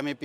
MEP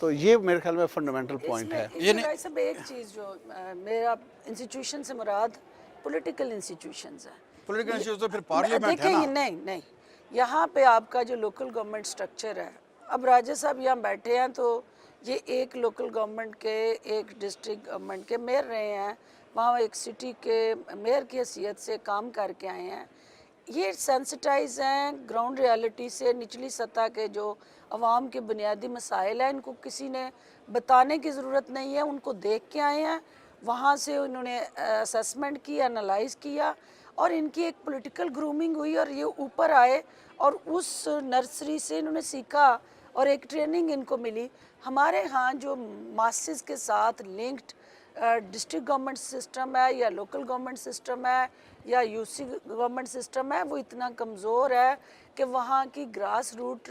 تو یہ میرے خیال میں فنڈامنٹل پوائنٹ ہے. اس میں بھائی صاحب ایک چیز جو میرا انسٹیٹیوشن سے مراد پولیٹیکل انسٹیٹیوشنز ہیں. پولیٹیکل انسٹیٹیوشن تو پھر پارلیمنٹ ہے دیکھیں نا. نہیں یہاں پہ آپ کا جو لوکل گورنمنٹ سٹرکچر ہے, اب راجہ صاحب یہاں بیٹھے ہیں تو یہ ایک لوکل گورنمنٹ کے, ایک ڈسٹرکٹ گورنمنٹ کے میئر رہے ہیں, وہاں ایک سٹی کے میئر کی حیثیت سے کام کر کے آئے ہیں. یہ سینسٹائز ہیں گراؤنڈ ریالٹی سے, نچلی سطح کے جو عوام کے بنیادی مسائل ہیں ان کو کسی نے بتانے کی ضرورت نہیں ہے, ان کو دیکھ کے آئے ہیں, وہاں سے انہوں نے اسیسمنٹ کی, انالائز کیا, اور ان کی ایک پولیٹیکل گرومنگ ہوئی اور یہ اوپر آئے اور اس نرسری سے انہوں نے سیکھا اور ایک ٹریننگ ان کو ملی. ہمارے ہاں جو ماسز کے ساتھ لنکڈ ڈسٹرکٹ گورنمنٹ سسٹم ہے یا لوکل گورنمنٹ سسٹم ہے یا یو سی گورنمنٹ سسٹم ہے, وہ اتنا کمزور ہے کہ وہاں کی گراس روٹ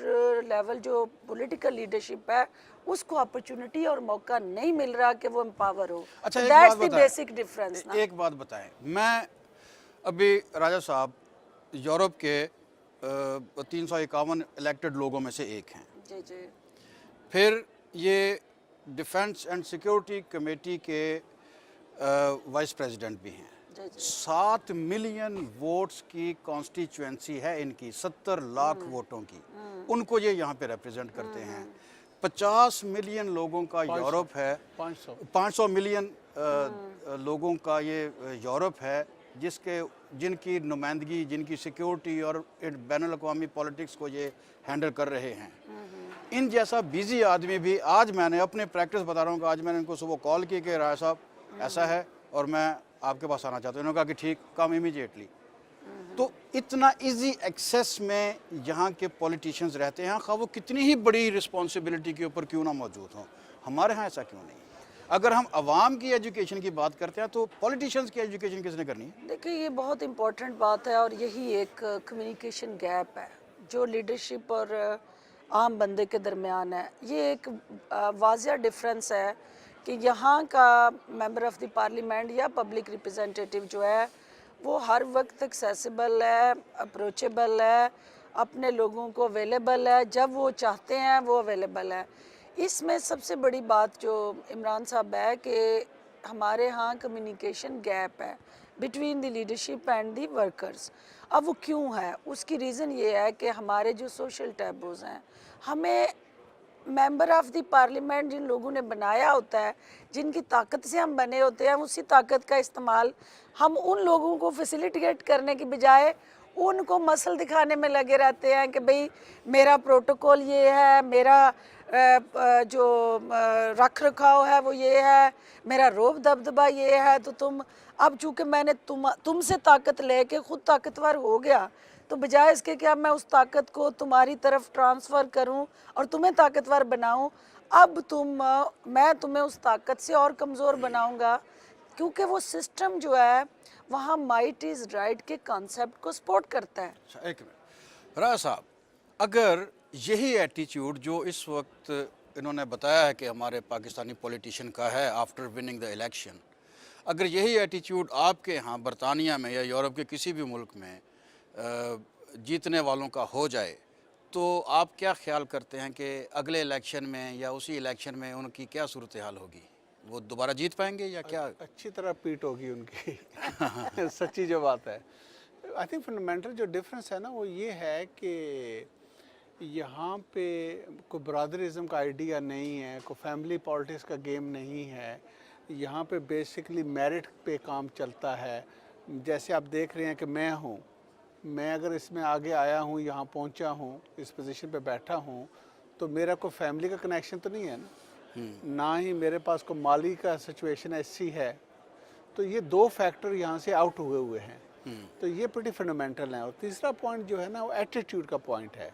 لیول جو پولیٹیکل لیڈرشپ ہے اس کو اپرچونٹی اور موقع نہیں مل رہا کہ وہ امپاور ہو. اچھا دیٹس دی بیسک ڈفرینس. ایک بات بتائیں, میں ابھی راجہ صاحب یورپ کے 351 الیکٹڈ لوگوں میں سے ایک ہیں. جی جی. پھر یہ ڈیفنس اینڈ سیکیورٹی کمیٹی کے وائس پریزیڈنٹ بھی ہیں. 7 ملین ووٹس کی کانسٹیچوئنسی ہے ان کی, 70 لاکھ ووٹوں کی, ان کو یہ یہاں پہ ریپرزینٹ کرتے ہیں. 50 ملین لوگوں کا یورپ ہے, 500 ملین لوگوں کا یہ یورپ ہے, جن کی نمائندگی, جن کی سیکیورٹی اور بین الاقوامی پولیٹکس کو یہ ہینڈل کر رہے ہیں. ان جیسا بیزی آدمی بھی, آج میں نے اپنے پریکٹس بتا رہا ہوں کہ آج میں نے ان کو صبح کال کی کہ راجہ صاحب ایسا ہے اور میں آپ کے پاس آنا چاہتا ہوں. انہوں نے کہا کہ ٹھیک, کم امیجیٹلی. تو اتنا ایزی ایکسیس میں یہاں کے پولیٹیشنز رہتے ہیں, خواہ وہ کتنی ہی بڑی رسپانسبلٹی کے اوپر کیوں نہ موجود ہوں. ہمارے ہاں ایسا کیوں نہیں؟ اگر ہم عوام کی ایجوکیشن کی بات کرتے ہیں تو پولیٹیشنز کی ایجوکیشن کس نے کرنی ہے؟ دیکھیں یہ بہت امپورٹنٹ بات ہے, اور یہی ایک کمیونیکیشن گیپ ہے جو لیڈرشپ اور عام بندے کے درمیان ہے. یہ ایک واضح ڈفرینس ہے کہ یہاں کا ممبر آف دی پارلیمنٹ یا پبلک ریپرزینٹیٹیو جو ہے وہ ہر وقت ایکسیسیبل ہے, اپروچیبل ہے, اپنے لوگوں کو اویلیبل ہے, جب وہ چاہتے ہیں وہ اویلیبل ہے. اس میں سب سے بڑی بات جو عمران صاحب ہے کہ ہمارے ہاں کمیونیکیشن گیپ ہے between the leadership and the workers. اب وہ کیوں ہے؟ اس کی ریزن یہ ہے کہ ہمارے جو سوشل ٹیبوز ہیں, ہمیں ممبر آف دی پارلیمنٹ جن لوگوں نے بنایا ہوتا ہے, جن کی طاقت سے ہم بنے ہوتے ہیں, اسی طاقت کا استعمال ہم ان لوگوں کو فیسیلیٹیٹ کرنے کی بجائے ان کو مسل دکھانے میں لگے رہتے ہیں کہ بھئی میرا پروٹوکول یہ ہے, میرا جو رکھ رکھاؤ ہے وہ یہ ہے, میرا روب دبدبہ یہ ہے. تو تم اب چونکہ میں نے تم سے طاقت لے کے خود طاقتور ہو گیا, تو بجائے اس کے کہ اب میں اس طاقت کو تمہاری طرف ٹرانسفر کروں اور تمہیں طاقتور بناؤں, اب میں تمہیں اس طاقت سے اور کمزور بناؤں گا, کیونکہ وہ سسٹم جو ہے وہاں مائٹ از رائٹ کے کانسیپٹ کو سپورٹ کرتا ہے. ایک منٹ راجہ صاحب, اگر یہی ایٹیچیوڈ جو اس وقت انہوں نے بتایا ہے کہ ہمارے پاکستانی پولیٹیشین کا ہے آفٹر وننگ دا الیکشن, اگر یہی ایٹیچیوڈ آپ کے ہاں برطانیہ میں یا یورپ کے کسی بھی ملک میں جیتنے والوں کا ہو جائے, تو آپ کیا خیال کرتے ہیں کہ اگلے الیکشن میں یا اسی الیکشن میں ان کی کیا صورتحال ہوگی؟ وہ دوبارہ جیت پائیں گے یا کیا؟ اچھی طرح پیٹ ہوگی ان کی. سچی جو بات ہے, آئی تھنک فنڈامنٹل جو ڈفرینس ہے نا وہ یہ ہے کہ یہاں پہ کوئی برادرزم کا آئیڈیا نہیں ہے, کوئی فیملی پالیٹکس کا گیم نہیں ہے. یہاں پہ بیسکلی میرٹ پہ کام چلتا ہے. جیسے آپ دیکھ رہے ہیں کہ میں اگر اس میں آگے آیا ہوں, یہاں پہنچا ہوں, اس پوزیشن پہ بیٹھا ہوں, تو میرا کوئی فیملی کا کنیکشن تو نہیں ہے نا, نہ ہی میرے پاس کوئی مالی کا سچویشن ایسی ہے. تو یہ 2 فیکٹر یہاں سے آؤٹ ہوئے ہیں. تو یہ پریٹی فنڈامنٹل ہیں. اور تیسرا پوائنٹ جو ہے نا وہ ایٹیٹیوڈ کا پوائنٹ ہے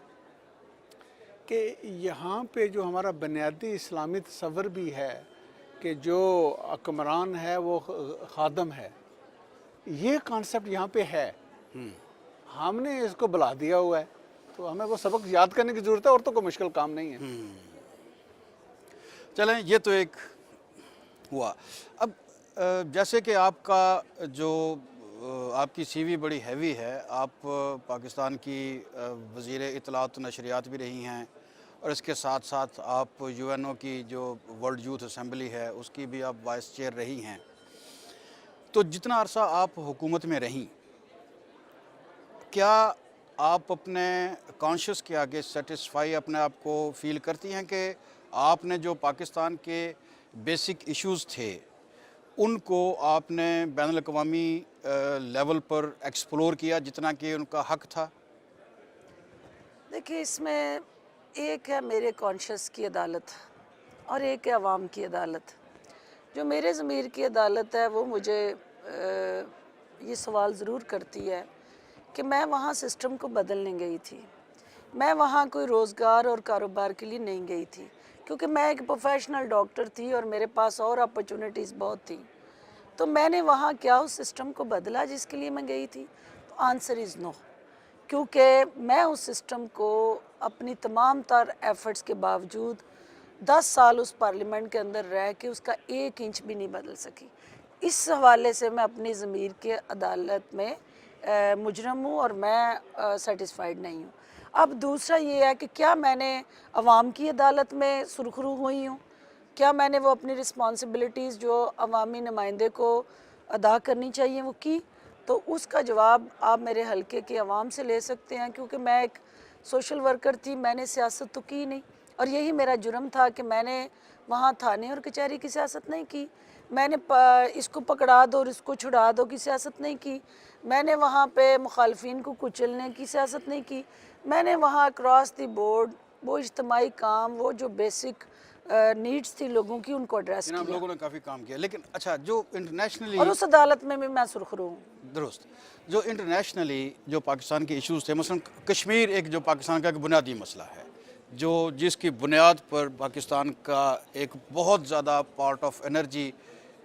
کہ یہاں پہ جو ہمارا بنیادی اسلامی تصور بھی ہے کہ جو حکمران ہے وہ خادم ہے, یہ کانسیپٹ یہاں پہ ہے. ہم نے اس کو بلا دیا ہوا ہے, تو ہمیں وہ سبق یاد کرنے کی ضرورت ہے, اور تو کوئی مشکل کام نہیں ہے. چلیں, یہ تو ایک ہوا. اب جیسے کہ آپ کا جو آپ کی سی وی بڑی ہیوی ہے, آپ پاکستان کی وزیر اطلاعات و نشریات بھی رہی ہیں اور اس کے ساتھ ساتھ آپ UN کی جو ورلڈ یوتھ اسمبلی ہے اس کی بھی آپ وائس چیئر رہی ہیں. تو جتنا عرصہ آپ حکومت میں رہیں، کیا آپ اپنے کانشیس کے آگے سیٹسفائی اپنے آپ کو فیل کرتی ہیں کہ آپ نے جو پاکستان کے بیسک ایشوز تھے ان کو آپ نے بین الاقوامی لیول پر ایکسپلور کیا جتنا کہ ان کا حق تھا؟ دیکھیے، اس میں ایک ہے میرے کانشیس کی عدالت اور ایک ہے عوام کی عدالت. جو میرے ضمیر کی عدالت ہے وہ مجھے یہ سوال ضرور کرتی ہے کہ میں وہاں سسٹم کو بدلنے گئی تھی. میں وہاں کوئی روزگار اور کاروبار کے لیے نہیں گئی تھی، کیونکہ میں ایک پروفیشنل ڈاکٹر تھی اور میرے پاس اور اپرچونیٹیز بہت تھیں. تو میں نے وہاں کیا اس سسٹم کو بدلا جس کے لیے میں گئی تھی؟ تو آنسر از نو. کیونکہ میں اس سسٹم کو اپنی تمام تر ایفرٹس کے باوجود 10 سال اس پارلیمنٹ کے اندر رہ کے اس کا 1 انچ بھی نہیں بدل سکی. اس حوالے سے میں اپنی ضمیر کے عدالت میں مجرم ہوں اور میں سیٹسفائیڈ نہیں ہوں. اب دوسرا یہ ہے کہ کیا میں نے عوام کی عدالت میں سرخرو ہوئی ہوں؟ کیا میں نے وہ اپنی رسپانسبلٹیز جو عوامی نمائندے کو ادا کرنی چاہیے وہ کی؟ تو اس کا جواب آپ میرے حلقے کے عوام سے لے سکتے ہیں، کیونکہ میں ایک سوشل ورکر تھی، میں نے سیاست تو کی نہیں. اور یہی میرا جرم تھا کہ میں نے وہاں تھانے اور کچہری کی سیاست نہیں کی. میں نے اس کو پکڑا دو اور اس کو چھڑا دو کی سیاست نہیں کی. میں نے وہاں پہ مخالفین کو کچلنے کی سیاست نہیں کی. میں نے وہاں اکراس دی بورڈ وہ اجتماعی کام، وہ جو بیسک نیڈس تھی لوگوں کی، ان کو ایڈریس جناب کیا. لوگوں نے کافی کام کیا، لیکن اچھا جو انٹرنیشنلی اور اس عدالت میں بھی میں سرخرو ہوں. درست، جو انٹرنیشنلی جو پاکستان کے ایشوز تھے، مثلا کشمیر ایک جو پاکستان کا ایک بنیادی مسئلہ ہے، جو جس کی بنیاد پر پاکستان کا ایک بہت زیادہ part of energy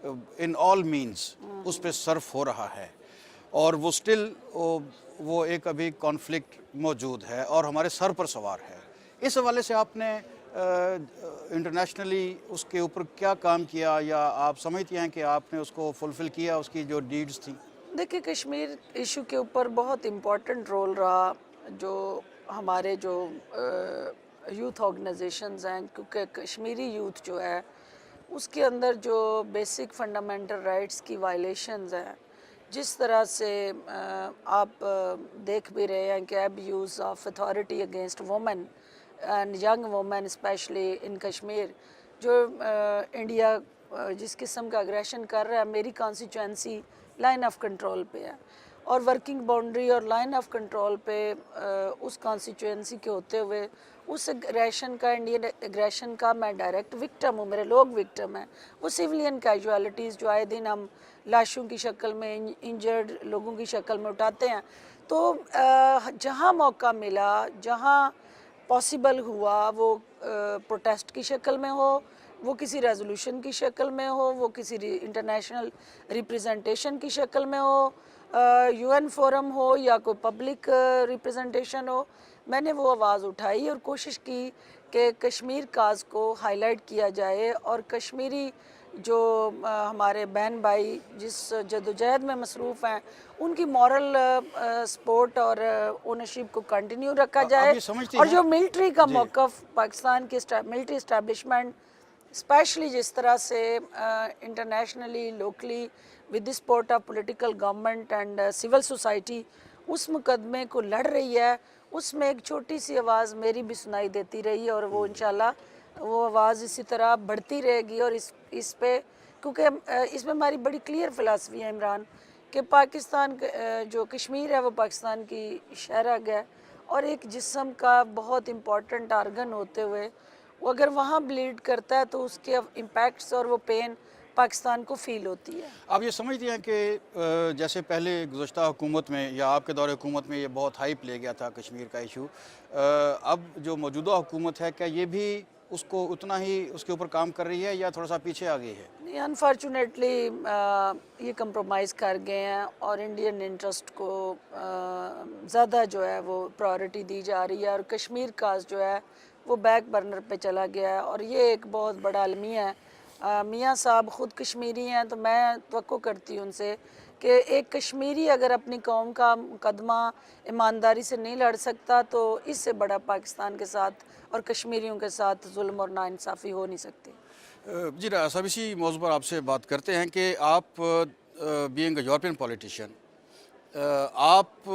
in all means اس پہ صرف ہو رہا ہے، اور وہ سٹل وہ ایک ابھی کانفلکٹ موجود ہے اور ہمارے سر پر سوار ہے. اس حوالے سے آپ نے انٹرنیشنلی اس کے اوپر کیا کام کیا، یا آپ سمجھتی ہیں کہ آپ نے اس کو فلفل کیا، اس کی جو ڈیڈز تھیں؟ دیکھیں، کشمیر ایشو کے اوپر بہت امپورٹنٹ رول رہا جو ہمارے جو یوتھ آرگنائزیشنز ہیں، کیونکہ کشمیری یوتھ جو ہے اس کے اندر جو بیسک فنڈامنٹل رائٹس کی وائلیشنز ہیں، جس طرح سے آپ دیکھ بھی رہے ہیں کہ abuse of authority against women and young women especially in Kashmir, جو انڈیا جس قسم کا اگریشن کر رہا ہے. میری کانسٹیچوئنسی لائن آف کنٹرول پہ ہے اور ورکنگ باؤنڈری اور لائن آف کنٹرول پہ اس کانسٹیچوئنسی کے ہوتے ہوئے اس اگریشن کا، انڈین اگریشن کا میں ڈائریکٹ وکٹم ہوں. میرے لوگ وکٹم ہیں. وہ سویلین کیجوالٹیز جو آئے دن ہم لاشوں کی شکل میں، انجرڈ لوگوں کی شکل میں اٹھاتے ہیں. تو جہاں موقع ملا، جہاں پاسبل ہوا، وہ پروٹیسٹ کی شکل میں ہو، وہ کسی ریزولوشن کی شکل میں ہو، وہ کسی انٹرنیشنل ریپریزنٹیشن کی شکل میں ہو، UN فورم ہو یا کوئی پبلک ریپریزنٹیشن ہو، میں نے وہ آواز اٹھائی اور کوشش کی کہ کشمیر کاز کو ہائی لائٹ کیا جائے اور کشمیری جو ہمارے بہن بھائی جس جدوجہد میں مصروف ہیں ان کی مورل سپورٹ اور اونرشپ کو کنٹینیو رکھا جائے. اور جو ملٹری کا موقف پاکستان کی ملٹری اسٹیبلشمنٹ اسپیشلی جس طرح سے internationally locally with the support of political government and civil society اس مقدمے کو لڑ رہی ہے، اس میں ایک چھوٹی سی آواز میری بھی سنائی دیتی رہی، اور وہ انشاءاللہ وہ آواز اسی طرح بڑھتی رہے گی. اور اس پہ کیونکہ اس میں ہماری بڑی کلیئر فلاسفی ہے عمران، کہ پاکستان جو کشمیر ہے وہ پاکستان کی شہرگ ہے اور ایک جسم کا بہت امپورٹنٹ آرگن ہوتے ہوئے وہ اگر وہاں بلیڈ کرتا ہے تو اس کے امپیکٹس اور وہ پین پاکستان کو فیل ہوتی ہے. آپ یہ سمجھتی ہیں کہ جیسے پہلے گزشتہ حکومت میں یا آپ کے دور حکومت میں یہ بہت ہائپ لے گیا تھا کشمیر کا ایشو، اب جو موجودہ حکومت ہے کیا یہ بھی اس کو اتنا ہی اس کے اوپر کام کر رہی ہے یا تھوڑا سا پیچھے آ گئی ہے؟ نہیں، انفارچونیٹلی یہ کمپرومائز کر گئے ہیں اور انڈین انٹرسٹ کو زیادہ جو ہے وہ پرائورٹی دی جا رہی ہے اور کشمیر کا جو ہے وہ بیک برنر پہ چلا گیا ہے. اور یہ ایک بہت بڑا المیہ ہے. میاں صاحب خود کشمیری ہیں تو میں توقع کرتی ہوں ان سے کہ ایک کشمیری اگر اپنی قوم کا مقدمہ ایمانداری سے نہیں لڑ سکتا تو اس سے بڑا پاکستان کے ساتھ اور کشمیریوں کے ساتھ ظلم اور ناانصافی ہو نہیں سکتی. جی صاحب اسی موضوع پر آپ سے بات کرتے ہیں کہ آپ بینگ اے یورپین پولیٹیشین آپ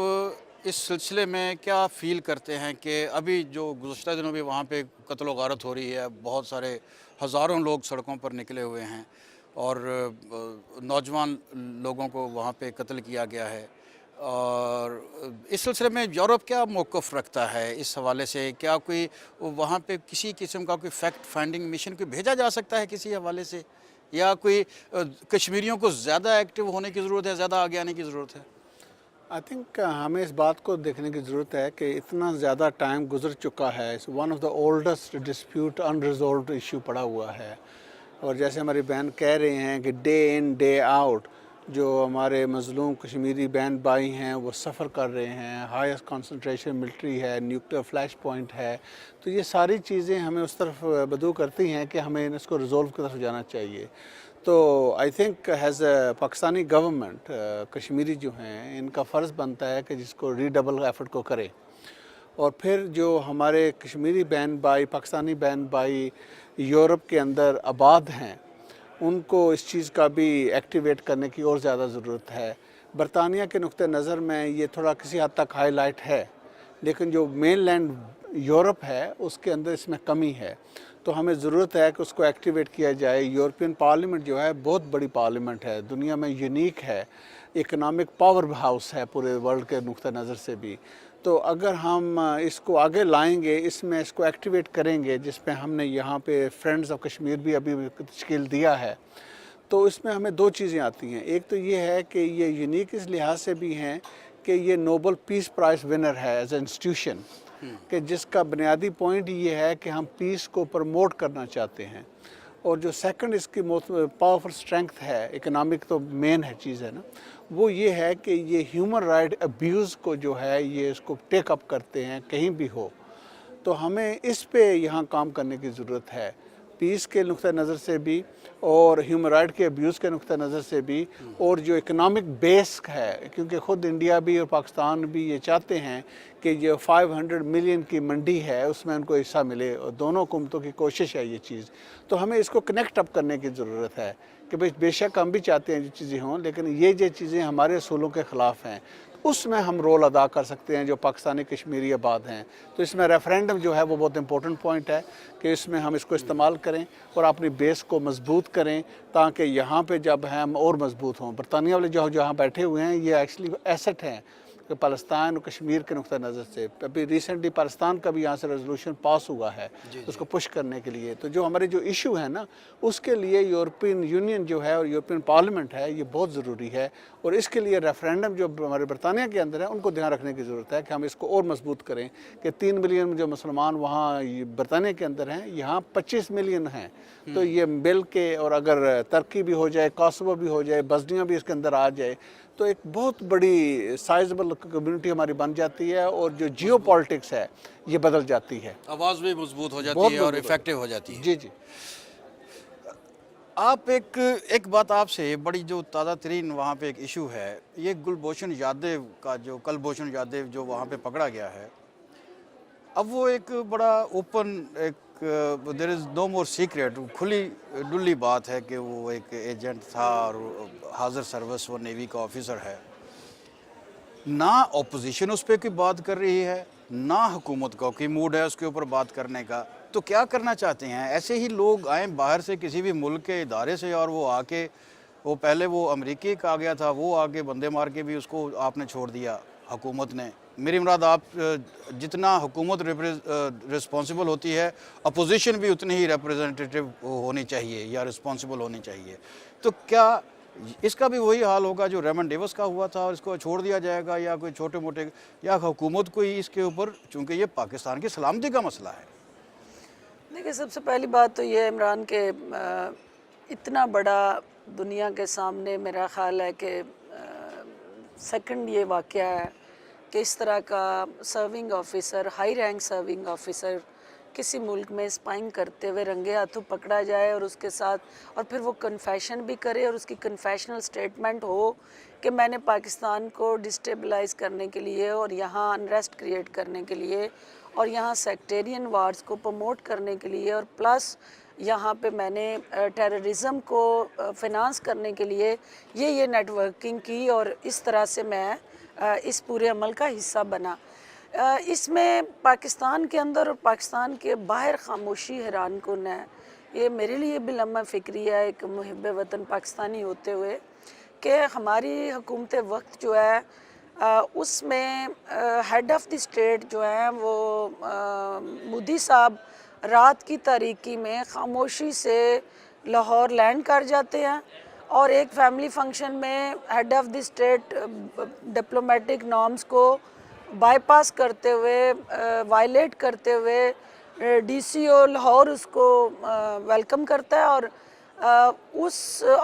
اس سلسلے میں کیا فیل کرتے ہیں کہ ابھی جو گزشتہ دنوں میں وہاں پہ قتل و غارت ہو رہی ہے, بہت سارے ہزاروں لوگ سڑکوں پر نکلے ہوئے ہیں اور نوجوان لوگوں کو وہاں پہ قتل کیا گیا ہے, اور اس سلسلے میں یورپ کیا موقف رکھتا ہے اس حوالے سے؟ کیا کوئی وہاں پہ کسی قسم کا کوئی فیکٹ فائنڈنگ مشن کوئی بھیجا جا سکتا ہے کسی حوالے سے, یا کوئی کشمیریوں کو زیادہ ایکٹیو ہونے کی ضرورت ہے, زیادہ آگے آنے کی ضرورت ہے؟ آئی تھنک ہمیں اس بات کو دیکھنے کی ضرورت ہے کہ اتنا زیادہ ٹائم گزر چکا ہے, one of the oldest dispute unresolved issue پڑا ہوا ہے, اور جیسے ہماری بہن کہہ رہے ہیں کہ ڈے ان ڈے آؤٹ جو ہمارے مظلوم کشمیری بہن بھائی ہیں وہ سفر کر رہے ہیں, ہائیسٹ کنسنٹریشن ملٹری ہے, نیوکلیئر فلیش پوائنٹ ہے, تو یہ ساری چیزیں ہمیں اس طرف بدو کرتی ہیں کہ ہمیں اس کو ریزولو کی طرف جانا چاہیے. تو I think as a Pakistani government Kashmiri جو ہیں ان کا فرض بنتا ہے کہ جس کو ری ڈبل ایفرٹ کو کرے, اور پھر جو ہمارے کشمیری بہن بھائی, پاکستانی بہن بھائی یورپ کے اندر آباد ہیں, ان کو اس چیز کا بھی ایکٹیویٹ کرنے کی اور زیادہ ضرورت ہے. برطانیہ کے نقطہ نظر میں یہ تھوڑا کسی حد تک ہائی لائٹ ہے, لیکن جو مین لینڈ یورپ ہے اس کے اندر اس میں کمی ہے, تو ہمیں ضرورت ہے کہ اس کو ایکٹیویٹ کیا جائے. یورپین پارلیمنٹ جو ہے بہت بڑی پارلیمنٹ ہے, دنیا میں یونیک ہے, اکنامک پاور ہاؤس ہے پورے ورلڈ کے نقطہ نظر سے بھی. تو اگر ہم اس کو آگے لائیں گے, اس میں اس کو ایکٹیویٹ کریں گے, جس پہ ہم نے یہاں پہ فرینڈز آف کشمیر بھی ابھی تشکیل دیا ہے, تو اس میں ہمیں دو چیزیں آتی ہیں. ایک تو یہ ہے کہ یہ یونیک اس لحاظ سے بھی ہیں کہ یہ نوبل پیس پرائز ونر ہے ایز اے انسٹیٹیوشن, کہ جس کا بنیادی پوائنٹ یہ ہے کہ ہم پیس کو پروموٹ کرنا چاہتے ہیں. اور جو سیکنڈ اس کی پاورفل اسٹرینگتھ ہے, اکنامک تو مین ہے چیز ہے نا, وہ یہ ہے کہ یہ ہیومن رائٹ ابیوز کو جو ہے یہ اس کو ٹیک اپ کرتے ہیں کہیں بھی ہو. تو ہمیں اس پہ یہاں کام کرنے کی ضرورت ہے, پیس کے نقطہ نظر سے بھی اور ہیومن رائٹ کے ابیوز کے نقطہ نظر سے بھی, اور جو اکنامک بیس ہے, کیونکہ خود انڈیا بھی اور پاکستان بھی یہ چاہتے ہیں کہ جو 500 ملین کی منڈی ہے اس میں ان کو حصہ ملے, اور دونوں حکومتوں کی کوشش ہے یہ چیز. تو ہمیں اس کو کنیکٹ اپ کرنے کی ضرورت ہے کہ بے شک ہم بھی چاہتے ہیں جو چیزیں ہوں, لیکن یہ جو چیزیں ہمارے اصولوں کے خلاف ہیں اس میں ہم رول ادا کر سکتے ہیں جو پاکستانی کشمیری آباد ہیں. تو اس میں ریفرینڈم جو ہے وہ بہت امپورٹنٹ پوائنٹ ہے کہ اس میں ہم اس کو استعمال کریں اور اپنی بیس کو مضبوط کریں, تاکہ یہاں پہ جب ہم اور مضبوط ہوں. برطانیہ والے جو جہاں بیٹھے ہوئے ہیں یہ ایکچولی ایسٹ ہیں کہ پالستان اور کشمیر کے نقطہ نظر سے. ابھی ریسنٹلی پاکستان کا بھی یہاں سے ریزولوشن پاس ہوا ہے اس کو پش کرنے کے لیے. تو جو ہمارے جو ایشو ہے نا, اس کے لیے یورپین یونین جو ہے اور یورپین پارلیمنٹ ہے یہ بہت ضروری ہے, اور اس کے لیے ریفرینڈم جو ہمارے برطانیہ کے اندر ہے ان کو دھیان رکھنے کی ضرورت ہے کہ ہم اس کو اور مضبوط کریں کہ 3 ملین جو مسلمان وہاں برطانیہ کے اندر ہیں, یہاں 25 ملین ہیں. تو یہ مل کے, اور اگر ترکی بھی ہو جائے, کوسوو بھی ہو جائے, بسنیا بھی اس کے اندر آ جائے, تو ایک بہت بڑی سائزبل کمیونٹی ہماری بن جاتی ہے, اور جو جیو پالیٹکس ہے یہ بدل جاتی ہے, آواز بھی مضبوط ہو جاتی ہے اور افیکٹو ہو جاتی ہے. جی جی. آپ ایک بات آپ سے بڑی جو تازہ ترین وہاں پہ ایک ایشو ہے, یہ کلبھوشن یادیو کا جو کلبھوشن یادیو جو وہاں پہ پکڑا گیا ہے, اب وہ ایک بڑا اوپن, ایک دیر از نو مور سیکریٹ, کھلی ڈلی بات ہے کہ وہ ایک ایجنٹ تھا اور حاضر سروس وہ نیوی کا آفیسر ہے. نہ اپوزیشن اس پہ کوئی بات کر رہی ہے, نہ حکومت کا کوئی موڈ ہے اس کے اوپر بات کرنے کا. تو کیا کرنا چاہتے ہیں؟ ایسے ہی لوگ آئیں باہر سے کسی بھی ملک کے ادارے سے, اور وہ آ کے وہ پہلے وہ امریکی کا آ گیا تھا, وہ آ کے بندے مار کے بھی اس کو آپ نے چھوڑ دیا حکومت نے. میری مراد آپ جتنا حکومت رسپانسبل ہوتی ہے, اپوزیشن بھی اتنی ہی ریپریزنٹیٹیو ہونی چاہیے یا رسپانسبل ہونی چاہیے. تو کیا اس کا بھی وہی حال ہوگا جو ریمن ڈیوس کا ہوا تھا, اور اس کو چھوڑ دیا جائے گا, یا کوئی چھوٹے موٹے, یا حکومت کو ہی اس کے اوپر, چونکہ یہ پاکستان کی سلامتی کا مسئلہ ہے؟ دیکھیں, سب سے پہلی بات تو یہ ہے عمران کہ اتنا بڑا دنیا کے سامنے میرا خیال ہے کہ سیکنڈ یہ واقعہ ہے کہ اس طرح کا serving officer, high rank serving officer کسی ملک میں اسپائنگ کرتے ہوئے رنگے ہاتھوں پکڑا جائے, اور اس کے ساتھ اور پھر وہ کنفیشن بھی کرے, اور اس کی کنفیشنل سٹیٹمنٹ ہو کہ میں نے پاکستان کو ڈسٹیبلائز کرنے کے لیے اور یہاں انریسٹ کریٹ کرنے کے لیے اور یہاں سیکٹیرین وارز کو پروموٹ کرنے کے لیے، اور پلس یہاں پہ میں نے ٹیررزم کو فنانس کرنے کے لیے یہ نیٹ ورکنگ کی، اور اس طرح سے میں اس پورے عمل کا حصہ بنا۔ اس میں پاکستان کے اندر اور پاکستان کے باہر خاموشی حیران کن ہے۔ یہ میرے لیے بھی لمحہ فکری ہے ایک محب وطن پاکستانی ہوتے ہوئے، کہ ہماری حکومت وقت جو ہے اس میں ہیڈ آف دی اسٹیٹ جو ہیں وہ مودی صاحب رات کی تاریکی میں خاموشی سے لاہور لینڈ کر جاتے ہیں، اور ایک فیملی فنکشن میں head of the state diplomatic norms کو بائی پاس کرتے ہوئے، وائلیٹ کرتے ہوئے ڈی سی او لاہور اس کو ویلکم کرتا ہے، اور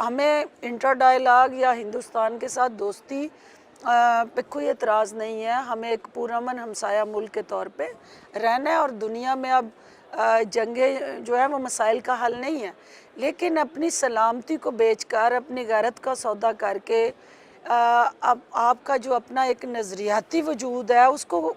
ہمیں انٹر ڈائلاگ یا ہندوستان کے ساتھ دوستی پہ کوئی اعتراض نہیں ہے، ہمیں ایک پرامن ہمسایہ ملک کے طور پہ رہنا ہے، اور دنیا میں اب جنگیں جو ہیں وہ مسائل کا حل نہیں ہے، لیکن اپنی سلامتی کو بیچ کر، اپنی غیرت کا سودا کر کے، اب آپ کا جو اپنا ایک نظریاتی وجود ہے اس کو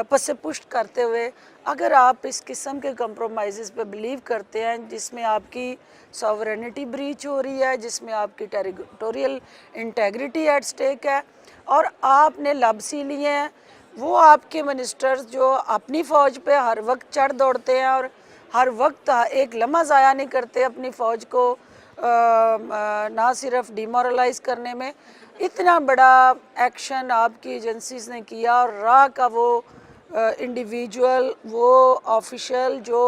پس پشت کرتے ہوئے اگر آپ اس قسم کے کمپرومائزز پہ بلیو کرتے ہیں، جس میں آپ کی ساورینٹی بریچ ہو رہی ہے، جس میں آپ کی ٹیریٹوریل انٹیگریٹی ایٹ سٹیک ہے، اور آپ نے لب سی لیے ہیں، وہ آپ کے منسٹرز جو اپنی فوج پہ ہر وقت چڑھ دوڑتے ہیں اور ہر وقت ایک لمحہ ضائع نہیں کرتے اپنی فوج کو نہ صرف ڈیمورلائز کرنے میں، اتنا بڑا ایکشن آپ کی ایجنسیز نے کیا، اور راہ کا وہ انڈیویجول، وہ آفیشل جو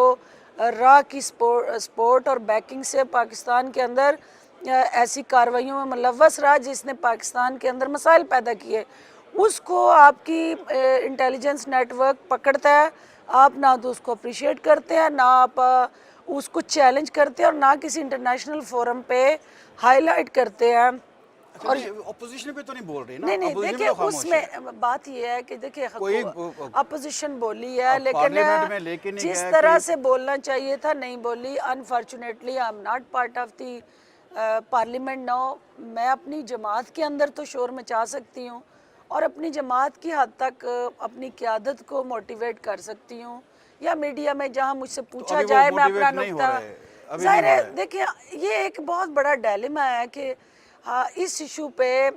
راہ کی سپورٹ اور بیکنگ سے پاکستان کے اندر ایسی کارروائیوں میں ملوث رہا جس نے پاکستان کے اندر مسائل پیدا کیے، اس کو آپ کی انٹیلیجنس نیٹ ورک پکڑتا ہے، آپ نہ تو اس کو اپریشیٹ کرتے ہیں، نہ آپ اس کو چیلنج کرتے ہیں، اور نہ کسی انٹرنیشنل فورم پہ ہائی لائٹ کرتے ہیں۔ اور اپوزیشن پہ تو نہیں بول رہی نا، نہیں اپوزیشن دیکھیں، تو خاموش اس میں ہے، بات یہ ہے کہ دیکھیں کوئی اپوزیشن بولی ہے، لیکن پارلیمنٹ میں لے کے نہیں جس گیا طرح کہ سے بولنا چاہیے تھا نہیں بولی۔ Unfortunately I am not part of the parliament now. میں اپنی جماعت کے اندر تو شور مچا سکتی ہوں، اور اپنی جماعت کی حد تک اپنی قیادت کو موٹیویٹ کر سکتی ہوں، یا میڈیا میں جہاں مجھ سے پوچھا ابھی وہ جائے میں اپنا موٹیویٹ نہیں ہو نقطہ رہے، ابھی ظاہر نہیں ہو ہے۔ رہے۔ دیکھیں، یہ ایک بہت بڑا ڈیلیما ہے کہ اس ایشو پہ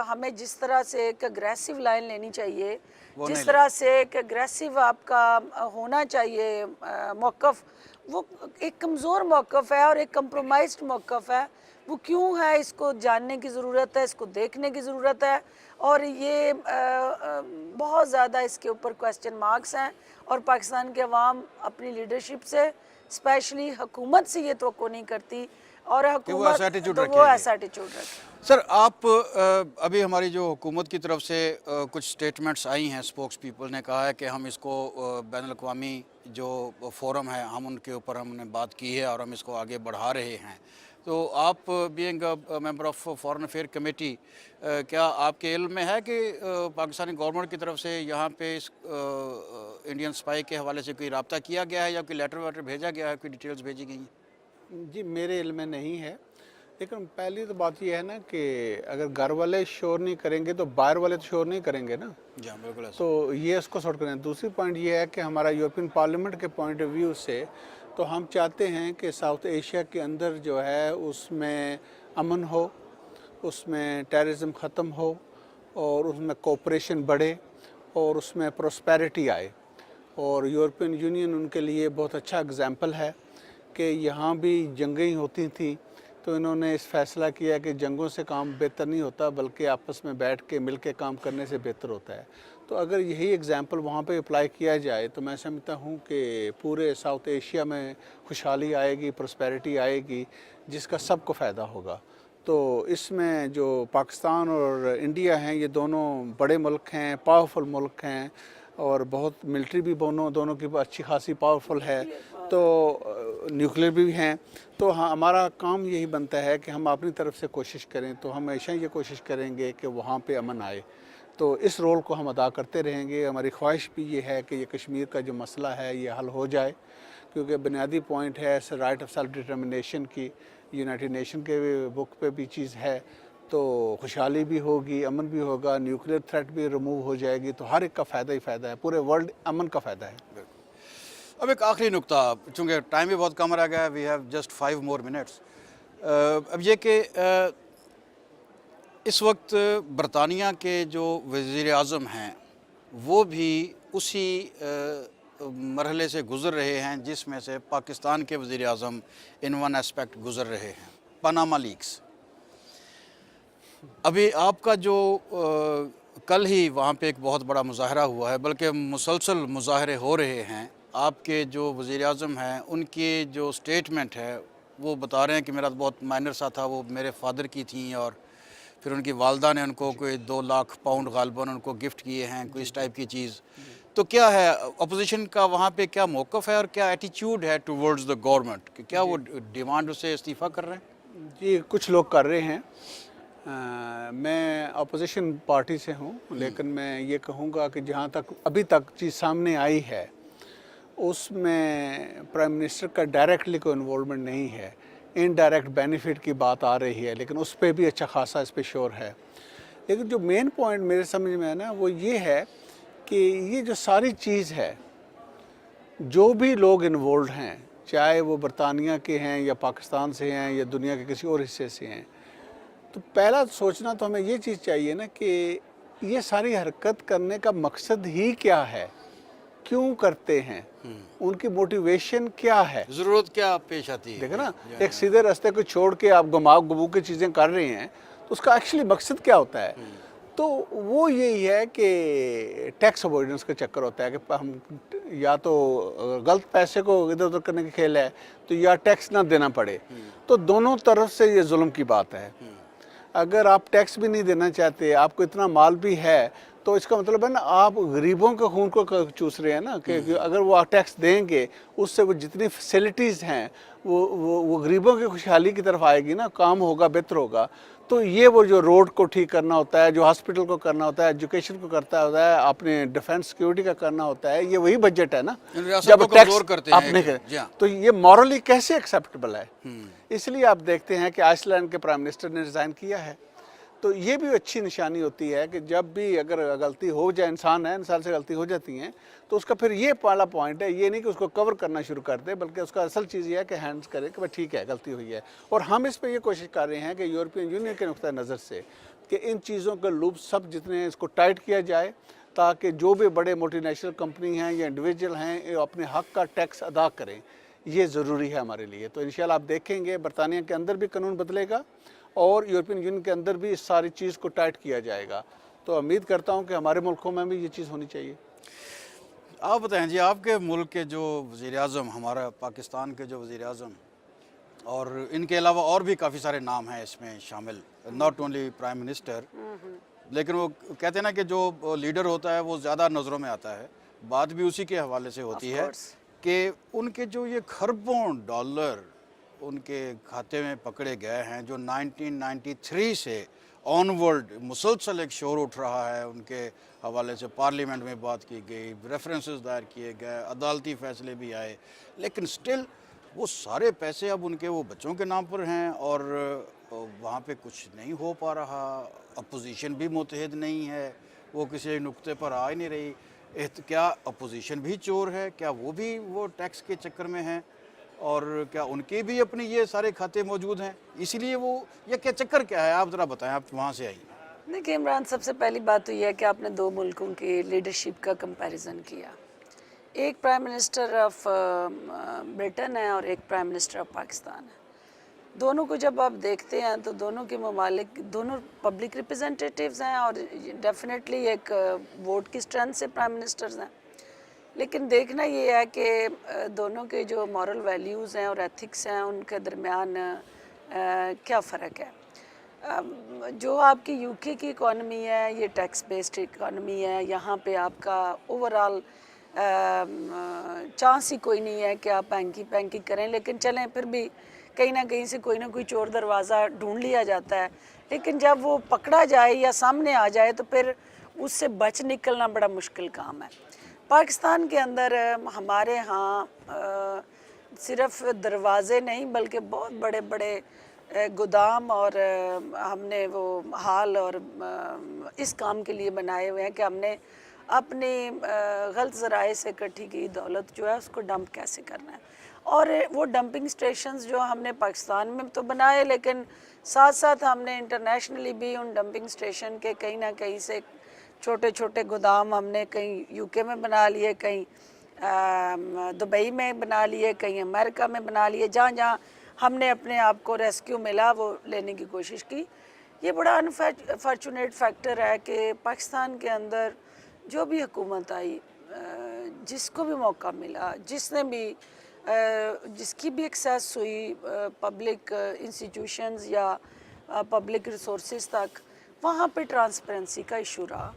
ہمیں جس طرح سے ایک اگریسو لائن لینی چاہیے، جس طرح سے ایک اگریسو آپ کا ہونا چاہیے موقف، وہ ایک کمزور موقف ہے اور ایک کمپرومائزڈ موقف ہے۔ وہ کیوں ہے، اس کو جاننے کی ضرورت ہے، اس کو دیکھنے کی ضرورت ہے، اور یہ بہت زیادہ اس کے اوپر کوسچن مارکس ہیں، اور پاکستان کے عوام اپنی لیڈرشپ سے، اسپیشلی حکومت سے یہ توقع نہیں کرتی، اور وہ ایسا حکومت ایٹیچیوڈ تو رکھے وہ گی۔ ایسا ایٹیچیوڈ رکھے۔ سر، آپ ابھی ہماری جو حکومت کی طرف سے کچھ سٹیٹمنٹس آئی ہیں، سپوکس پیپل نے کہا ہے کہ ہم اس کو بین الاقوامی جو فورم ہے ہم ان کے اوپر ہم نے بات کی ہے اور ہم اس کو آگے بڑھا رہے ہیں، تو آپ being member of foreign affair committee, کیا آپ کے علم میں ہے کہ پاکستانی گورنمنٹ کی طرف سے یہاں پہ اس انڈین اسپائی کے حوالے سے کوئی رابطہ کیا گیا ہے، یا کوئی لیٹر ویٹر بھیجا گیا ہے، کوئی ڈیٹیلز بھیجی گئی ہیں؟ جی میرے علم میں نہیں ہے، لیکن پہلی تو بات یہ ہے نا کہ اگر گھر والے شور نہیں کریں گے تو باہر والے تو شور نہیں کریں گے نا، جی ہاں، بالکل ایسا۔ تو یہ اس کو سارٹ کریں۔ دوسری پوائنٹ یہ ہے کہ ہمارا یورپین پارلیمنٹ کے پوائنٹ آف ویو سے تو ہم چاہتے ہیں کہ ساؤتھ ایشیا کے اندر جو ہے اس میں امن ہو، اس میں ٹیررزم ختم ہو، اور اس میں کوپریشن بڑھے، اور اس میں پروسپیرٹی آئے، اور یورپین یونین ان کے لیے بہت اچھا اگزامپل ہے کہ یہاں بھی جنگیں ہوتی تھیں، تو انہوں نے اس فیصلہ کیا کہ جنگوں سے کام بہتر نہیں ہوتا بلکہ آپس میں بیٹھ کے مل کے کام کرنے سے بہتر ہوتا ہے۔ تو اگر یہی اگزامپل وہاں پہ اپلائی کیا جائے تو میں سمجھتا ہوں کہ پورے ساؤتھ ایشیا میں خوشحالی آئے گی، پراسپیرٹی آئے گی، جس کا سب کو فائدہ ہوگا۔ تو اس میں جو پاکستان اور انڈیا ہیں، یہ دونوں بڑے ملک ہیں، پاورفل ملک ہیں، اور بہت ملٹری بھی دونوں کی اچھی خاصی پاورفل ہے، تو نیوکلیر بھی ہیں، تو ہمارا کام یہی بنتا ہے کہ ہم اپنی طرف سے کوشش کریں، تو ہم ہمیشہ یہ کوشش کریں گے کہ وہاں پہ امن آئے، تو اس رول کو ہم ادا کرتے رہیں گے۔ ہماری خواہش بھی یہ ہے کہ یہ کشمیر کا جو مسئلہ ہے یہ حل ہو جائے، کیونکہ بنیادی پوائنٹ ہے رائٹ آف سیلف ڈٹرمنیشن کی، یونائٹڈ نیشن کے بک پہ بھی چیز ہے، تو خوشحالی بھی ہوگی, امن بھی ہوگا, نیوکلیئر تھریٹ بھی ریموو ہو جائے گی, تو ہر ایک کا فائدہ ہی فائدہ ہے, پورے ورلڈ امن کا فائدہ ہے. اب ایک آخری نقطہ, چونکہ ٹائم بھی بہت کم رہ گیا ہے, we have just 5 more minutes. اب یہ کہ اس وقت برطانیہ کے جو وزیر اعظم ہیں وہ بھی اسی مرحلے سے گزر رہے ہیں جس میں سے پاکستان کے وزیر اعظم ان ون اسپیکٹ گزر رہے ہیں, پاناما لیکس. ابھی آپ کا جو کل ہی وہاں پہ ایک بہت بڑا مظاہرہ ہوا ہے, بلکہ مسلسل مظاہرے ہو رہے ہیں, آپ کے جو وزیر اعظم ہیں ان کی جو سٹیٹمنٹ ہے وہ بتا رہے ہیں کہ میرا بہت مائنر سا تھا, وہ میرے فادر کی تھیں اور پھر ان کی والدہ نے ان کو کوئی 2 لاکھ پاؤنڈ غالباً ان کو گفٹ کیے ہیں, کوئی اس ٹائپ کی چیز. تو کیا ہے اپوزیشن کا وہاں پہ کیا موقف ہے اور کیا ایٹیچیوڈ ہے ٹورڈز دا گورنمنٹ, کہ کیا وہ ڈیمانڈ سے استعفیٰ کر رہے ہیں؟ جی کچھ لوگ کر رہے ہیں. میں اپوزیشن پارٹی سے ہوں, لیکن میں یہ کہوں گا کہ جہاں تک ابھی تک چیز سامنے آئی ہے اس میں پرائم منسٹر کا ڈائریکٹلی کوئی انوالومنٹ نہیں ہے, انڈائریکٹ بینیفٹ کی بات آ رہی ہے, لیکن اس پہ بھی اچھا خاصا اس پہ شور ہے. لیکن جو مین پوائنٹ میرے سمجھ میں ہے نا وہ یہ ہے کہ یہ جو ساری چیز ہے, جو بھی لوگ انوالوڈ ہیں, چاہے وہ برطانیہ کے ہیں یا پاکستان سے ہیں یا دنیا کے کسی اور حصے سے ہیں, تو پہلا سوچنا تو ہمیں یہ چیز چاہیے نا کہ یہ ساری حرکت کرنے کا مقصد ہی کیا ہے, کیوں کرتے ہیں, ان کی موٹیویشن کیا ہے, ضرورت کیا پیش آتی ہے. دیکھیں نا ایک سیدھے راستے کو چھوڑ کے آپ گمو کی چیزیں کر رہے ہیں, تو اس کا ایکچولی مقصد کیا ہوتا ہے. تو وہ یہی ہے کہ ٹیکس اوائڈنس کا چکر ہوتا ہے کہ ہم یا تو غلط پیسے کو ادھر ادھر کرنے کے کھیل ہے, تو یا ٹیکس نہ دینا پڑے. تو دونوں طرف سے یہ ظلم کی بات ہے. اگر آپ ٹیکس بھی نہیں دینا چاہتے, آپ کو اتنا مال بھی ہے, تو اس کا مطلب ہے نا آپ غریبوں کے خون کو چوس رہے ہیں نا, کہ اگر وہ ٹیکس دیں گے اس سے وہ جتنی فیسلٹیز ہیں وہ غریبوں کی خوشحالی کی طرف آئے گی نا, کام ہوگا, بہتر ہوگا. تو یہ وہ جو روڈ کو ٹھیک کرنا ہوتا ہے, جو ہاسپٹل کو کرنا ہوتا ہے, ایجوکیشن کو کرتا ہوتا ہے, اپنے ڈیفنس سیکیورٹی کا کرنا ہوتا ہے, یہ وہی بجٹ ہے نا. جب ٹیکس کرتے آپ نے تو یہ مورلی کیسے ایکسیپٹیبل ہے. اس لیے آپ دیکھتے ہیں کہ آئس لینڈ کے پرائم منسٹر نے ریزائن کیا ہے. تو یہ بھی اچھی نشانی ہوتی ہے کہ جب بھی اگر غلطی ہو جائے, انسان سے غلطی ہو جاتی ہیں, تو اس کا پھر یہ پہلا پوائنٹ ہے, یہ نہیں کہ اس کو کور کرنا شروع کر دے, بلکہ اس کا اصل چیز یہ ہے کہ ہینڈز کرے کہ ٹھیک ہے غلطی ہوئی ہے. اور ہم اس پہ یہ کوشش کر رہے ہیں کہ یورپین یونین کے نقطہ نظر سے کہ ان چیزوں کے لوپ سب جتنے ہیں اس کو ٹائٹ کیا جائے, تاکہ جو بھی بڑے ملٹی نیشنل کمپنی ہیں یا انڈیویجول ہیں یہ اپنے حق کا ٹیکس ادا کریں. یہ ضروری ہے ہمارے لیے. تو انشاءاللہ آپ دیکھیں گے برطانیہ کے اندر بھی قانون بدلے گا اور یورپین یونین کے اندر بھی اس ساری چیز کو ٹائٹ کیا جائے گا. تو امید کرتا ہوں کہ ہمارے ملکوں میں بھی یہ چیز ہونی چاہیے. آپ بتائیں جی, آپ کے ملک کے جو وزیر اعظم, ہمارا پاکستان کے جو وزیر اعظم, اور ان کے علاوہ اور بھی کافی سارے نام ہیں اس میں شامل, ناٹ اونلی پرائم منسٹر, لیکن وہ کہتے ہیں نا کہ جو لیڈر ہوتا ہے وہ زیادہ نظروں میں آتا ہے. بات بھی اسی کے حوالے سے ہوتی ہے کہ ان کے جو یہ کھربوں ڈالر ان کے کھاتے میں پکڑے گئے ہیں, جو 1993 سے آن ورلڈ مسلسل ایک شور اٹھ رہا ہے, ان کے حوالے سے پارلیمنٹ میں بات کی گئی, ریفرنسز دائر کیے گئے, عدالتی فیصلے بھی آئے, لیکن سٹل وہ سارے پیسے اب ان کے وہ بچوں کے نام پر ہیں اور وہاں پہ کچھ نہیں ہو پا رہا. اپوزیشن بھی متحد نہیں ہے, وہ کسی نقطے پر آ ہی نہیں رہی. کیا اپوزیشن بھی چور ہے؟ کیا وہ بھی وہ ٹیکس کے چکر میں ہیں؟ اور کیا ان کے بھی اپنے یہ سارے کھاتے موجود ہیں؟ اسی لیے وہ یہ کیا چکر کیا ہے, آپ ذرا بتائیں, آپ وہاں سے آئیے. دیکھیں عمران, سب سے پہلی بات تو یہ ہے کہ آپ نے 2 ملکوں کی لیڈرشپ کا کمپیریزن کیا. ایک پرائم منسٹر آف برٹن ہے اور ایک پرائم منسٹر آف پاکستان ہے. دونوں کو جب آپ دیکھتے ہیں تو دونوں کے ممالک دونوں پبلک ریپرزنٹیٹیوز ہیں اور ڈیفینیٹلی ایک ووٹ کی اسٹرینتھ سے پرائم منسٹرز ہیں. لیکن دیکھنا یہ ہے کہ دونوں کے جو مورل ویلیوز ہیں اور ایتھکس ہیں ان کے درمیان کیا فرق ہے. جو آپ کی یو کے کی اکانومی ہے یہ ٹیکس بیسڈ اکانومی ہے, یہاں پہ آپ کا اوورال چانس ہی کوئی نہیں ہے کہ آپ پینکی کریں, لیکن چلیں پھر بھی کہیں نہ کہیں سے کوئی نہ کوئی چور دروازہ ڈھونڈ لیا جاتا ہے. لیکن جب وہ پکڑا جائے یا سامنے آ جائے تو پھر اس سے بچ نکلنا بڑا مشکل کام ہے. پاکستان کے اندر ہمارے ہاں صرف دروازے نہیں بلکہ بہت بڑے بڑے گودام اور ہم نے وہ ہال اور اس کام کے لیے بنائے ہوئے ہیں کہ ہم نے اپنی غلط ذرائع سے اکٹھی کی دولت جو ہے اس کو ڈمپ کیسے کرنا ہے. اور وہ ڈمپنگ سٹیشنز جو ہم نے پاکستان میں تو بنائے، لیکن ساتھ ساتھ ہم نے انٹرنیشنلی بھی ان ڈمپنگ سٹیشن کے کہیں نہ کہیں سے چھوٹے چھوٹے گودام ہم نے کہیں یو کے میں بنا لیے، کہیں دبئی میں بنا لیے، کہیں امریکہ میں بنا لیے. جہاں جہاں ہم نے اپنے آپ کو ریسکیو ملا وہ لینے کی کوشش کی. یہ بڑا انفارچونیٹ فیکٹر ہے کہ پاکستان کے اندر جو بھی حکومت آئی، جس کو بھی موقع ملا، جس نے بھی جس کی بھی ایکسیس ہوئی پبلک انسٹیٹیوشنز یا پبلک ریسورسز تک، وہاں پہ ٹرانسپیرنسی کا ایشو رہا،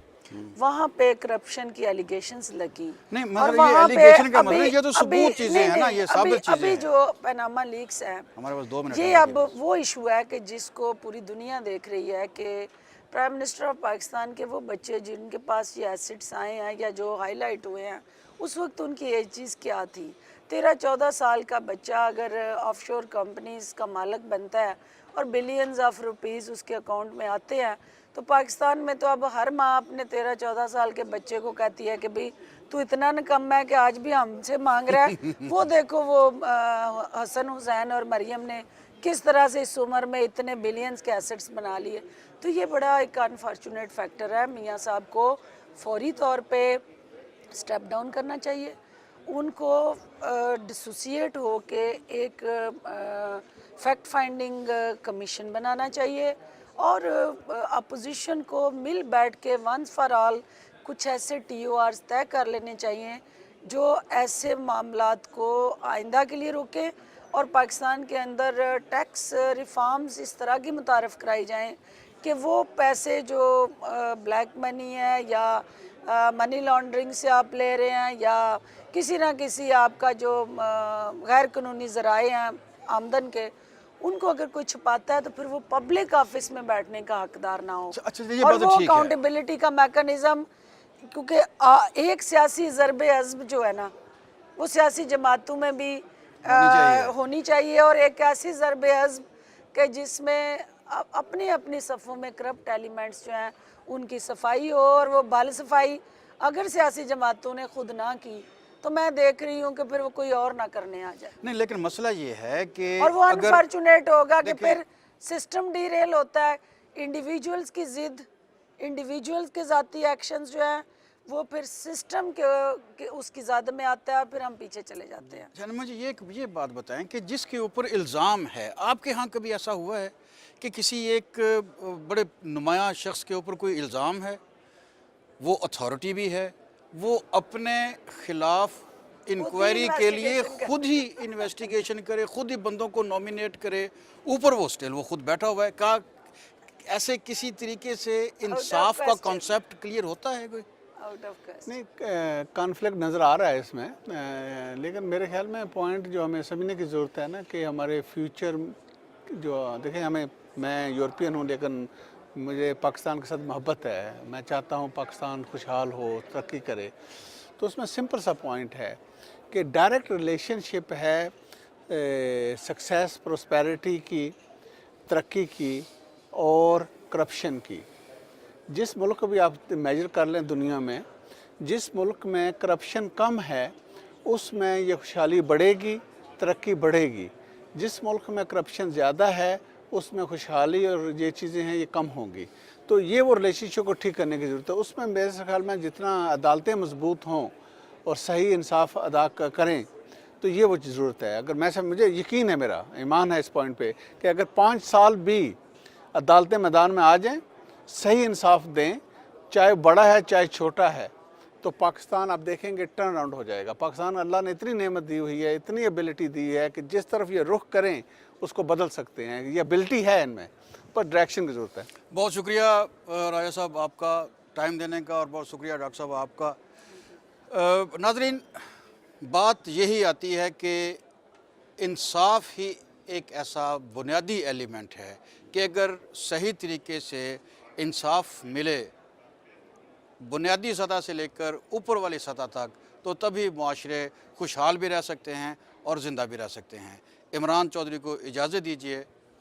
وہاں پہ کرپشن کی ایلیگیشنز لگی. نہیں مگر یہ ایلیگیشن کا مطلب یہ تو ثبوت چیزیں ہیں نا، یہ ثابت چیزیں ابھی ہیں. جو پاناما لیکس ہیں، ہمارے پاس 2 منٹ یہ اب وہ ایشو ہے کہ جس کو پوری دنیا دیکھ رہی ہے کہ پرائم منسٹر آف پاکستان کے وہ بچے جن کے پاس یہ ایسٹس آئے ہیں یا جو ہائی لائٹ ہوئے ہیں، اس وقت ان کی ایج چیز کیا تھی. 13-14 سال کا بچہ اگر آف شور کمپنیز کا مالک بنتا ہے اور بلینز آف روپیز اس کے اکاؤنٹ میں آتے ہیں، تو پاکستان میں تو اب ہر ماں اپنے 13-14 سال کے بچے کو کہتی ہے کہ بھئی تو اتنا نکم ہے کہ آج بھی ہم سے مانگ رہا ہے. وہ دیکھو وہ حسن حسین اور مریم نے کس طرح سے اس عمر میں اتنے بلینز کے ایسٹس بنا لیے. تو یہ بڑا ایک انفارچونیٹ فیکٹر ہے. میاں صاحب کو فوری طور پہ سٹیپ ڈاؤن کرنا چاہیے، ان کو ڈسوسیٹ ہو کے ایک فیکٹ فائنڈنگ کمیشن بنانا چاہیے، اور اپوزیشن کو مل بیٹھ کے ونس فار آل کچھ ایسے ٹی او آرز طے کر لینے چاہیے جو ایسے معاملات کو آئندہ کے لیے روکیں، اور پاکستان کے اندر ٹیکس ریفارمز اس طرح کی متعارف کرائی جائیں کہ وہ پیسے جو بلیک منی ہے یا منی لانڈرنگ سے آپ لے رہے ہیں یا کسی نہ کسی آپ کا جو غیر قانونی ذرائع ہیں آمدن کے، ان کو اگر کوئی چھپاتا ہے تو پھر وہ پبلک آفس میں بیٹھنے کا حقدار نہ ہو. اور وہ اکاؤنٹیبلٹی کا میکانزم، کیونکہ ایک سیاسی ضرب عضب جو ہے نا وہ سیاسی جماعتوں میں بھی ہونی چاہیے، اور ایک ایسی ضرب عضب کہ جس میں اپنی اپنی صفوں میں کرپٹ ایلیمنٹس جو ہیں ان کی صفائی ہو، اور وہ بال صفائی اگر سیاسی جماعتوں نے خود نہ کی تو میں دیکھ رہی ہوں کہ پھر وہ کوئی اور نہ کرنے آ جائے. نہیں لیکن مسئلہ یہ ہے کہ اور وہ انفارچونیٹ ہوگا کہ پھر سسٹم ڈی ریل ہوتا ہے، انڈیویجولز کی ضد، انڈیویجولز کے ذاتی ایکشنز جو ہیں وہ پھر سسٹم کے اس کی زد میں آتا ہے، اور پھر ہم پیچھے چلے جاتے ہیں. جناب مجھے یہ بات بتائیں کہ جس کے اوپر الزام ہے، آپ کے ہاں کبھی ایسا ہوا ہے کہ کسی ایک بڑے نمایاں شخص کے اوپر کوئی الزام ہے، وہ اتھارٹی بھی ہے، وہ اپنے خلاف انکوائری کے لیے خود ہی انویسٹیگیشن کرے، خود ہی بندوں کو نومینیٹ کرے، اوپر وہ سٹل وہ خود بیٹھا ہوا ہے، کہا ایسے کسی طریقے سے انصاف کا کانسیپٹ کلیئر ہوتا ہے کوئی؟ نہیں، کانفلکٹ نظر آ رہا ہے اس میں، لیکن میرے خیال میں پوائنٹ جو ہمیں سمجھنے کی ضرورت ہے نا کہ ہمارے فیوچر جو دیکھیں، میں یورپین ہوں لیکن مجھے پاکستان کے ساتھ محبت ہے، میں چاہتا ہوں پاکستان خوشحال ہو، ترقی کرے. تو اس میں سمپل سا پوائنٹ ہے کہ ڈائریکٹ ریلیشن شپ ہے سکسیس، پروسپیرٹی کی، ترقی کی اور کرپشن کی. جس ملک کو بھی آپ میجر کر لیں دنیا میں، جس ملک میں کرپشن کم ہے اس میں یہ خوشحالی بڑھے گی، ترقی بڑھے گی. جس ملک میں کرپشن زیادہ ہے اس میں خوشحالی اور یہ چیزیں ہیں یہ کم ہوں گی. تو یہ وہ ریلیشن شپ کو ٹھیک کرنے کی ضرورت ہے. اس میں میرے خیال میں جتنا عدالتیں مضبوط ہوں اور صحیح انصاف ادا کریں تو یہ وہ ضرورت ہے. اگر مجھے یقین ہے، میرا ایمان ہے اس پوائنٹ پہ کہ اگر 5 سال بھی عدالتیں میدان میں آ جائیں، صحیح انصاف دیں، چاہے بڑا ہے چاہے چھوٹا ہے، تو پاکستان آپ دیکھیں گے ٹرن اراؤنڈ ہو جائے گا. پاکستان اللہ نے اتنی نعمت دی ہوئی ہے، اتنی ایبلٹی دی ہے کہ جس طرف یہ رخ کریں اس کو بدل سکتے ہیں. یہ ایبلٹی ہے ان میں، پر ڈائریکشن کی ضرورت ہے. بہت شکریہ راجہ صاحب آپ کا ٹائم دینے کا، اور بہت شکریہ ڈاکٹر صاحب آپ کا. ناظرین، بات یہی آتی ہے کہ انصاف ہی ایک ایسا بنیادی ایلیمنٹ ہے کہ اگر صحیح طریقے سے انصاف ملے بنیادی سطح سے لے کر اوپر والی سطح تک، تو تبھی معاشرے خوشحال بھی رہ سکتے ہیں اور زندہ بھی رہ سکتے ہیں. عمران چودھری کو اجازت دیجیے.